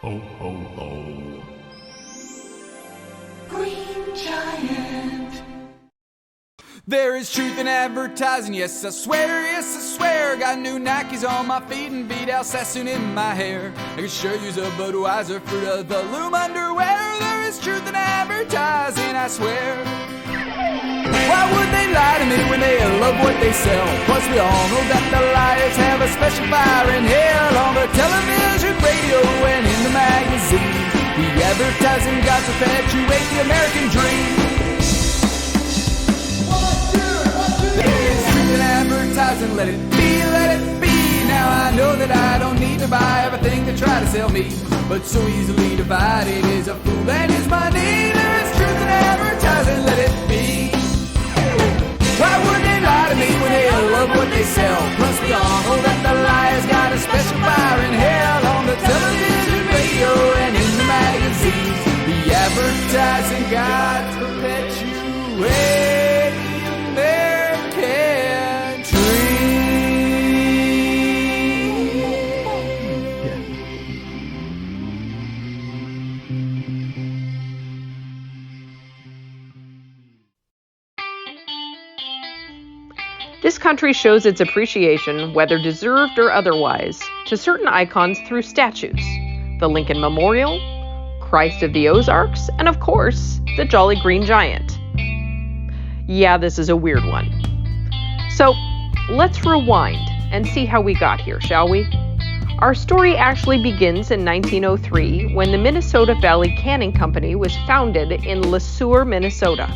Ho, ho, ho. Green Giant. There is truth in advertising, yes I swear. Got new Nikes on my feet and Vidal Sassoon in my hair. I can sure use a Budweiser Fruit of the Loom underwear. There is truth in advertising, I swear. Why would they lie to me when they love what they sell? Plus we all know that the liars have a special fire in hell. On the television, radio, and in the magazine, the advertising gods perpetuate the American dream. There is truth in advertising, let it be, let it be. Now I know that I don't need to buy everything they try to sell me, but so easily divided is a fool and his money. There is truth in advertising, let it be. Why would they lie to me when they love what they sell? Plus we all know that the liars got a special fire in hell. On the television, radio, and in the magazines, the advertising gods perpetuate the American dream. This country shows its appreciation, whether deserved or otherwise, to certain icons through statues. The Lincoln Memorial, Christ of the Ozarks, and of course, the Jolly Green Giant. Yeah, this is a weird one. So, let's rewind and see how we got here, shall we? Our story actually begins in 1903 when the Minnesota Valley Canning Company was founded in Le Sueur, Minnesota.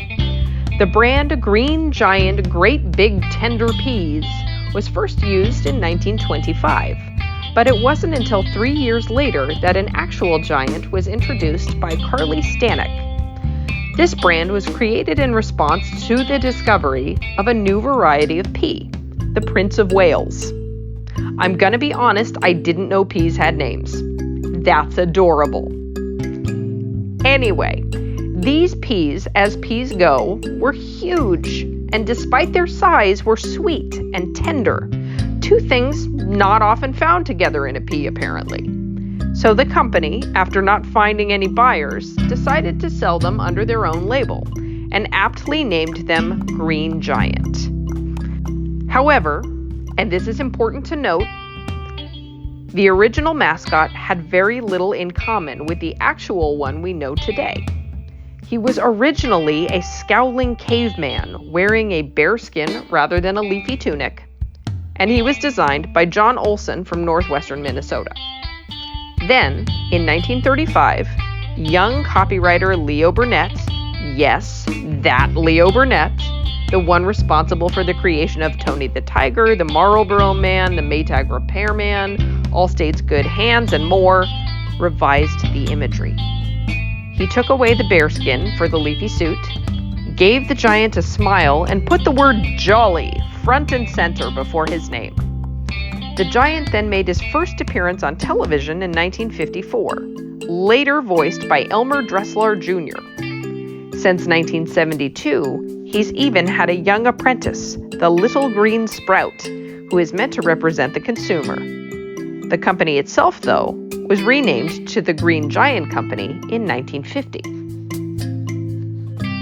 The brand Green Giant Great Big Tender Peas was first used in 1925, but it wasn't until 3 years later that an actual giant was introduced by Carly Stanek. This brand was created in response to the discovery of a new variety of pea, the Prince of Wales. I'm gonna be honest, I didn't know peas had names. That's adorable. Anyway, these peas, as peas go, were huge, and despite their size, were sweet and tender. Two things not often found together in a pea, apparently. So the company, after not finding any buyers, decided to sell them under their own label, and aptly named them Green Giant. However, and this is important to note, the original mascot had very little in common with the actual one we know today. He was originally a scowling caveman wearing a bearskin rather than a leafy tunic, and he was designed by John Olson from northwestern Minnesota. Then, in 1935, young copywriter Leo Burnett, yes, that Leo Burnett, the one responsible for the creation of Tony the Tiger, the Marlboro Man, the Maytag Repairman, Allstate's Good Hands, and more, revised the imagery. He took away the bearskin for the leafy suit, gave the giant a smile, and put the word jolly front and center before his name. The giant then made his first appearance on television in 1954, later voiced by Elmer Dressler Jr. Since 1972, he's even had a young apprentice, the Little Green Sprout, who is meant to represent the consumer. The company itself, though, was renamed to the Green Giant Company in 1950.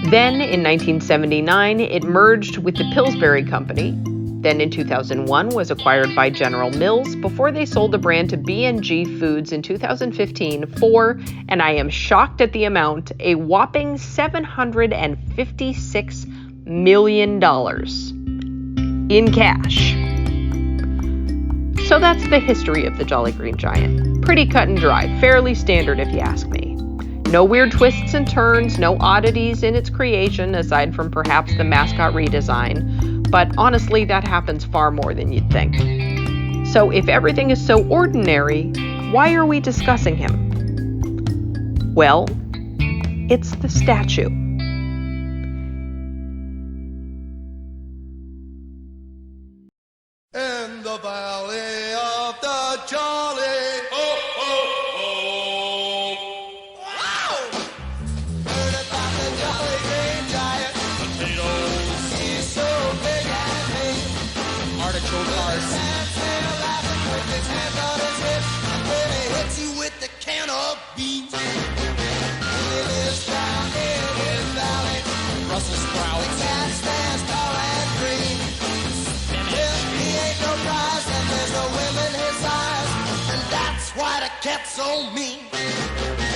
Then, in 1979, it merged with the Pillsbury Company. Then in 2001 was acquired by General Mills before they sold the brand to B&G Foods in 2015 for, and I am shocked at the amount, a whopping $756 million in cash. So that's the history of the Jolly Green Giant. Pretty cut and dry, fairly standard if you ask me. No weird twists and turns, no oddities in its creation aside from perhaps the mascot redesign, but honestly that happens far more than you'd think. So if everything is so ordinary, why are we discussing him? Well, it's the statue.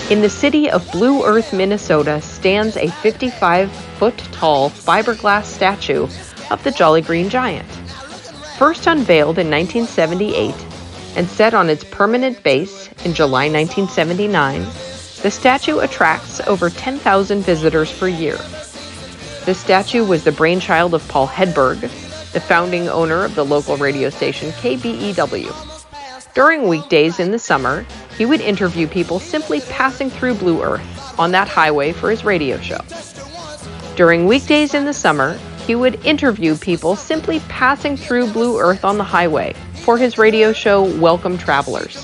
In the city of Blue Earth, Minnesota, stands a 55-foot-tall fiberglass statue of the Jolly Green Giant. First unveiled in 1978 and set on its permanent base in July 1979, the statue attracts over 10,000 visitors per year. The statue was the brainchild of Paul Hedberg, the founding owner of the local radio station KBEW. During weekdays in the summer, he would interview people simply passing through Blue Earth on that highway for his radio show. During weekdays in the summer, he would interview people simply passing through Blue Earth on the highway for his radio show Welcome Travelers.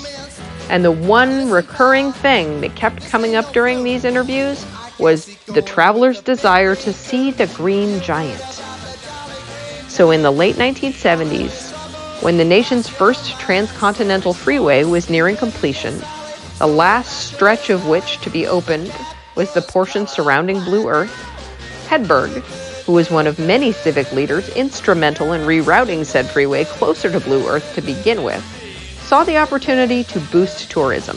And the one recurring thing that kept coming up during these interviews was the traveler's desire to see the Green Giant. So in the late 1970s, when the nation's first transcontinental freeway was nearing completion, the last stretch of which to be opened was the portion surrounding Blue Earth, Hedberg, who was one of many civic leaders instrumental in rerouting said freeway closer to Blue Earth to begin with, saw the opportunity to boost tourism.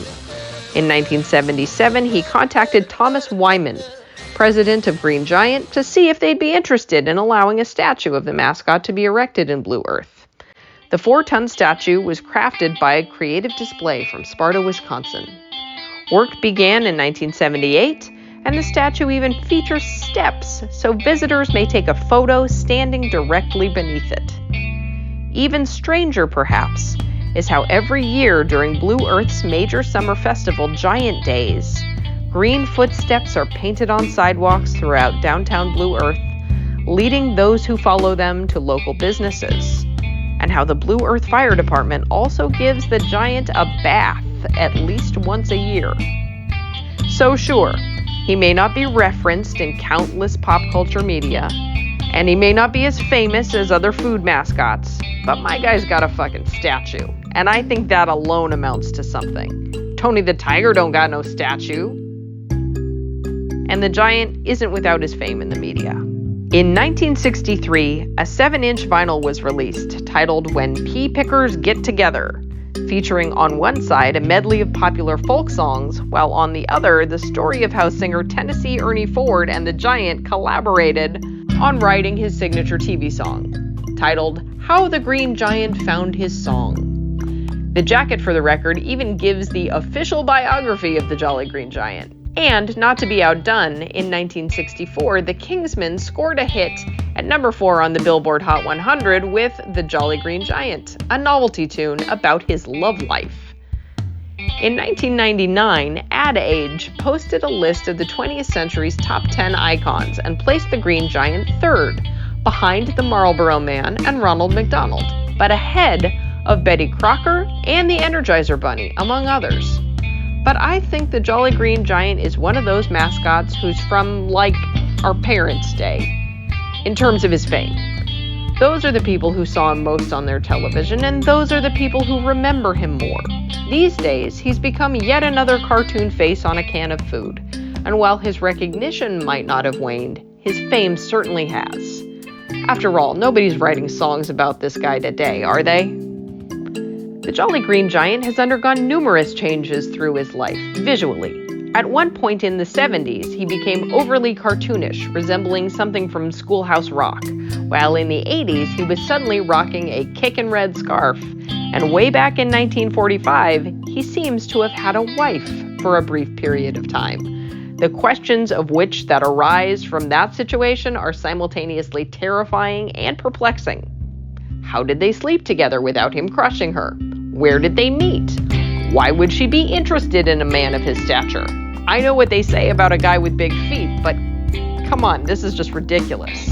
In 1977, he contacted Thomas Wyman, president of Green Giant, to see if they'd be interested in allowing a statue of the mascot to be erected in Blue Earth. The 4-ton statue was crafted by Creative Display from Sparta, Wisconsin. Work began in 1978, and the statue even features steps so visitors may take a photo standing directly beneath it. Even stranger, perhaps, is how every year during Blue Earth's major summer festival, Giant Days, green footsteps are painted on sidewalks throughout downtown Blue Earth, leading those who follow them to local businesses, and how the Blue Earth Fire Department also gives the giant a bath at least once a year. So sure, he may not be referenced in countless pop culture media, and he may not be as famous as other food mascots, but my guy's got a fucking statue, and I think that alone amounts to something. Tony the Tiger don't got no statue. And the giant isn't without his fame in the media. In 1963, a 7-inch vinyl was released titled When Pea Pickers Get Together, featuring on one side a medley of popular folk songs, while on the other the story of how singer Tennessee Ernie Ford and the Giant collaborated on writing his signature TV song, titled How the Green Giant Found His Song. The jacket for the record even gives the official biography of the Jolly Green Giant. And, not to be outdone, in 1964, the Kingsmen scored a hit at number 4 on the Billboard Hot 100 with The Jolly Green Giant, a novelty tune about his love life. In 1999, Ad Age posted a list of the 20th century's top 10 icons and placed the Green Giant third, behind the Marlboro Man and Ronald McDonald, but ahead of Betty Crocker and the Energizer Bunny, among others. But I think the Jolly Green Giant is one of those mascots who's from, like, our parents' day, in terms of his fame. Those are the people who saw him most on their television, and those are the people who remember him more. These days, he's become yet another cartoon face on a can of food, and while his recognition might not have waned, his fame certainly has. After all, nobody's writing songs about this guy today, are they? The Jolly Green Giant has undergone numerous changes through his life, visually. At one point in the 70s, he became overly cartoonish, resembling something from Schoolhouse Rock, while in the 80s, he was suddenly rocking a kickin' red scarf, and way back in 1945, he seems to have had a wife for a brief period of time. The questions of which that arise from that situation are simultaneously terrifying and perplexing. How did they sleep together without him crushing her? Where did they meet? Why would she be interested in a man of his stature? I know what they say about a guy with big feet, but come on, this is just ridiculous.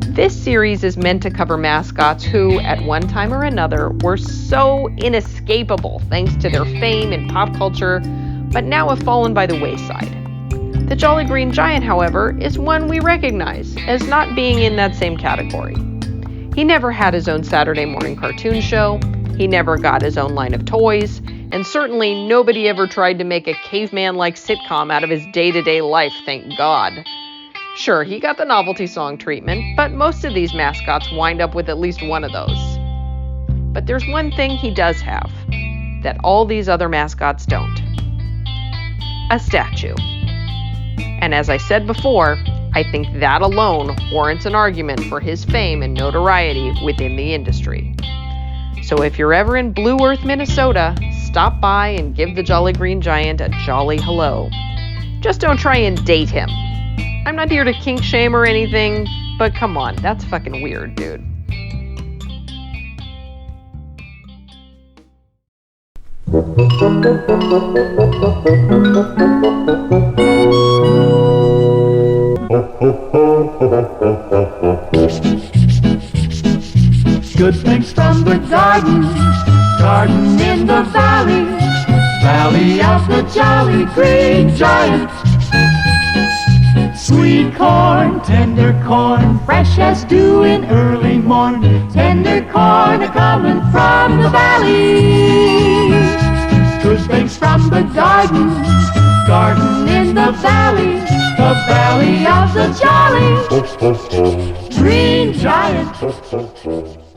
This series is meant to cover mascots who, at one time or another, were so inescapable thanks to their fame in pop culture, but now have fallen by the wayside. The Jolly Green Giant, however, is one we recognize as not being in that same category. He never had his own Saturday morning cartoon show, he never got his own line of toys, and certainly nobody ever tried to make a caveman-like sitcom out of his day-to-day life, thank God. Sure, he got the novelty song treatment, but most of these mascots wind up with at least one of those. But there's one thing he does have that all these other mascots don't. A statue. And as I said before, I think that alone warrants an argument for his fame and notoriety within the industry. So if you're ever in Blue Earth, Minnesota, stop by and give the Jolly Green Giant a jolly hello. Just don't try and date him. I'm not here to kink shame or anything, but come on, that's fucking weird, dude. Good things from the garden, garden in the valley, valley of the Jolly Green Giant. Sweet corn, tender corn, fresh as dew in early morn, tender corn a-comin' from the valley. Good things from the garden, garden in the valley of the Jolly Green Giant.